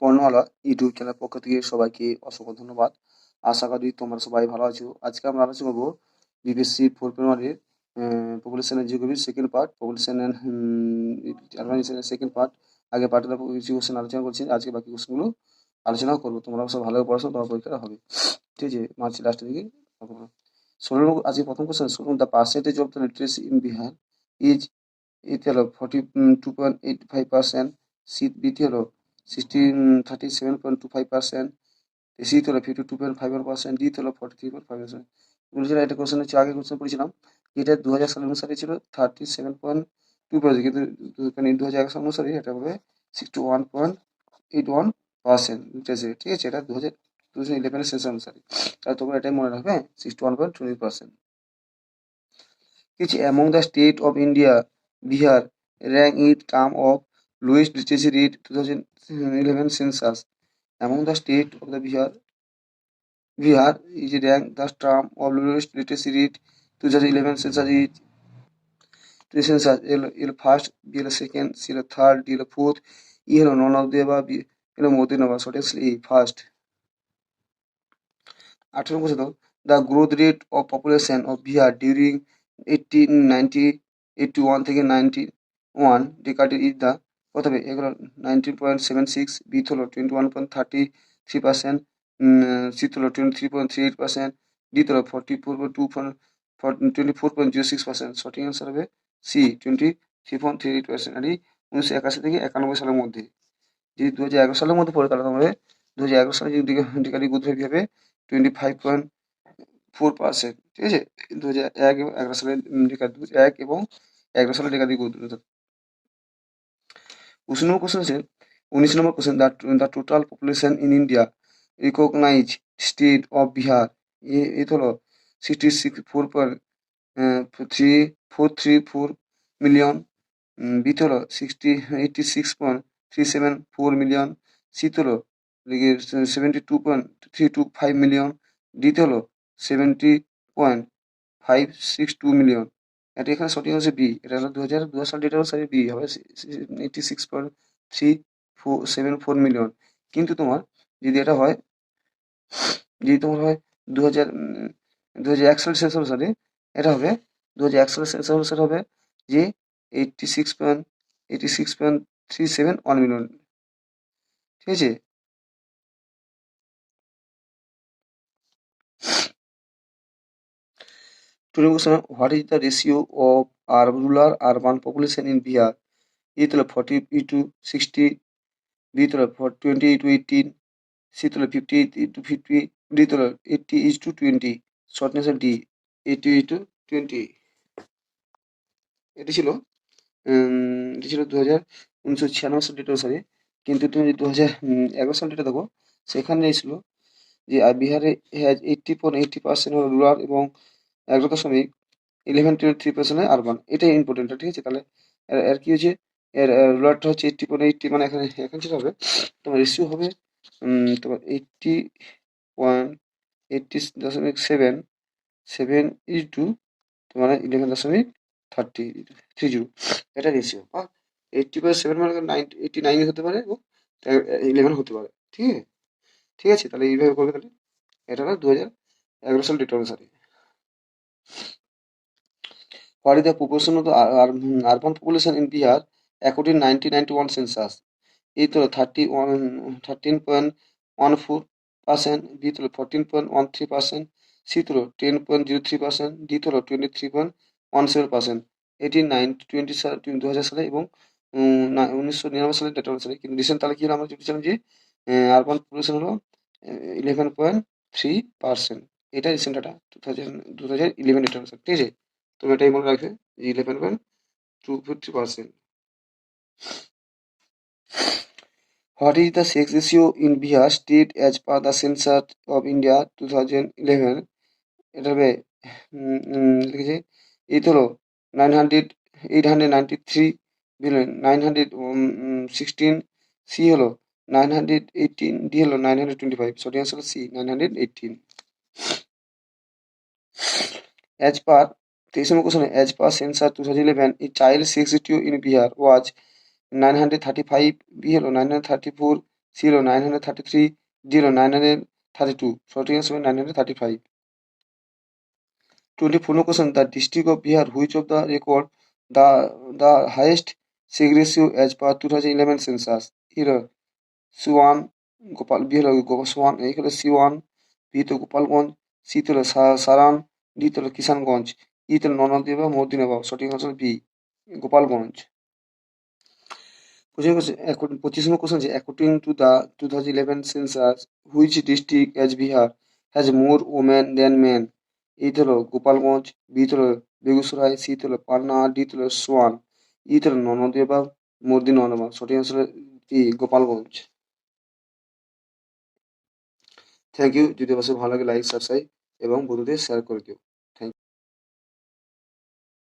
পর্ণওয়ালা YouTube channel পক্ষ থেকে সবাইকে অসংখ্য ধন্যবাদ। আশা করি তোমরা সবাই ভালো আছো। আজকে আমরা আলোচনা করবো BBSC 4.1 population and geography second part, population and অর্গানাইজেশনের সেকেন্ড পার্ট। আগে পার্টের কিছু কোশ্চেন আলোচনা করছি, আজকে বাকি কোশ্চেনগুলো আলোচনা করবো। তোমরা সব ভালোভাবে পড়াশোনা, তোমার পরীক্ষা হবে, ঠিক আছে, মার্চ লাস্টের দিকে। ষোলো আজকে প্রথম কোশ্চেন শুনুন, the percentage of the literacy in Bihar is, এতে হলো 42.85%, বিতে হলো 37.25%, সিতে হলো 52.51%, ডিতে হলো 43.5%। বলেছিলাম এটা কোশ্চেন হচ্ছে, আগে কোশ্চেন পড়েছিলাম, এটা 2000 সাল অনুসারে ছিল 37.2%, কিন্তু 2011 সাল অনুসারে এটা হবে 61.81%, ঠিক আছে। এটা 2011 সেন্সাস অনুসারে, তাহলে তোমরা এটাই মনে রাখবে, 61.20%। Which among the state of India, Bihar rank in terms of lowest literacy rate 2011 census? Among the state of the Bihar is ranked the term of lowest literacy rate 2011 census is census L first, B second, C third, D fourth, E none of the above, B more than above. So it's A first. 18 question দাও, the growth rate of population of Bihar during 1881 থেকে 91 ডেকাডে is the, প্রথমে এগুলো 19.76, B হলো 21.33%, C হলো 23.38%, D হলো 24.06%। সঠিক answer হবে C 23.38%। আর এই 1981 থেকে 91 সালের মধ্যে, যদি 2011 সালের মধ্যে পড়ে তাহলে তোমাদের 2011 সালে যদি ডেকাডি গ্রোথ রেট হবে 25.4%, ঠিক আছে। 2001 এবং 11 সালের এক এবং 11 সালের ডেকাডি গ্রোথ রেট। 19 নম্বর কোশ্চেন আছে, 19 নম্বর question, the total population in India recognise state of Bihar এ হলো 66.434 মিলিয়ন, বি হলো 86.374 মিলিয়ন, সি হলো 72.325 মিলিয়ন, ডি হলো 70.562 মিলিয়ন। এটা এখানে সঠিক হচ্ছে বি, এটা হলো 2002 সাল ডেটা অনুসারে বি হবে 86.374 মিলিয়ন। কিন্তু তোমার যদি এটা হয়, যদি তোমার হয় 2001 সালের শেষ অনুসারে, এটা হবে 2001 সালের শেষ অনুসারে হবে যে 86.371 মিলিয়ন, ঠিক আছে। What is the ratio of rural urban population in Bihar? এ হলো 40:60, বি হলো 20:18, সি হলো 50:50, ডি হলো 80:20। Short answer D, 80:20। এটি ছিল 1996 সাল ডেটা অনুসারে। কিন্তু তুমি যদি 2011 সাল ডেটা দেখো, সেখানে এসেছিল যে বিহারে হ্যাজ 80.80% হলো রুরাল এবং 11.3% আরবান। এটাই ইম্পর্টেন্ট, ঠিক আছে। তাহলে এর কি হয়েছে, এর রুরালটা হচ্ছে 80.80, মানে এখানে সেটা হবে তোমার রেশিও হবে তোমার 80.80.7 তোমার 11.30, এটা রেশিও। বা 80/7 মানে 89 হতে পারে এবং 11 হতে পারে, ঠিক আছে। ঠিক আছে, তাহলে এইভাবে করবে। তাহলে এটা হলো 2011 সাল ডেটা অনুসারে। What is the proportion of the urban population in Bihar according to 1991 census? A হলো 13.14%, বি হলো 14.13%, সি হলো 10.03%, ডি হলো 23.17%। এটি 2000 সালে এবং 1999 সালের ডেটা অনুসারে। কিন্তু রিসেন্ট তাহলে কি হলো, আমরা দেখছিলাম যে আরবান পপুলেশন হলো 11.3%। এটা রিসেন্ট ডাটা 2011 ডেটা অনুসারে, ঠিক আছে। তো এটাই মনে রাখবে, 11.250%। What is the sex ratio in Bihar state as per the census of India 2011? এটা হবে লিখেছে, এই তো হলো 893 বিলিয়ন 916, সি হলো 918, ডি হলো 925। সঠিক অ্যান্সার হলো C 918। As per 23 number question, as per census 2011, a child sex ratio in Bihar was 935, B হলো 934, সি হলো 933, ডি হলো 932, সঠিক অ্যান্সার হবে 935। 24 question, the district of Bihar which of the record the highest sig ratio as per 2011 census? হলো C1 Gopal, B হলো গোপালসোয়ান, এ হলো C1, B তো Gopalganj, C তো হলো সারান, ডি তো হলো কিষানগঞ্জ, ই তো হলো ননদেবা মর্দিনাবাব, সঠিক answer B Gopalganj. 25 question is according to the 2011 census, which district as Bihar has more women than men? A হলো গোপালগঞ্জ, বি হলো বেগুসরাই, সি হলো পাটনা, ডি হলো সোয়ান, ই হলো ননদেবা মর্দিনাবাব, সঠিক answer B Gopalganj. Thank you. যদি অবশ্যই ভালো লাগে লাইক সাবস্ক্রাইব এবং বন্ধুদের শেয়ার করে দিও।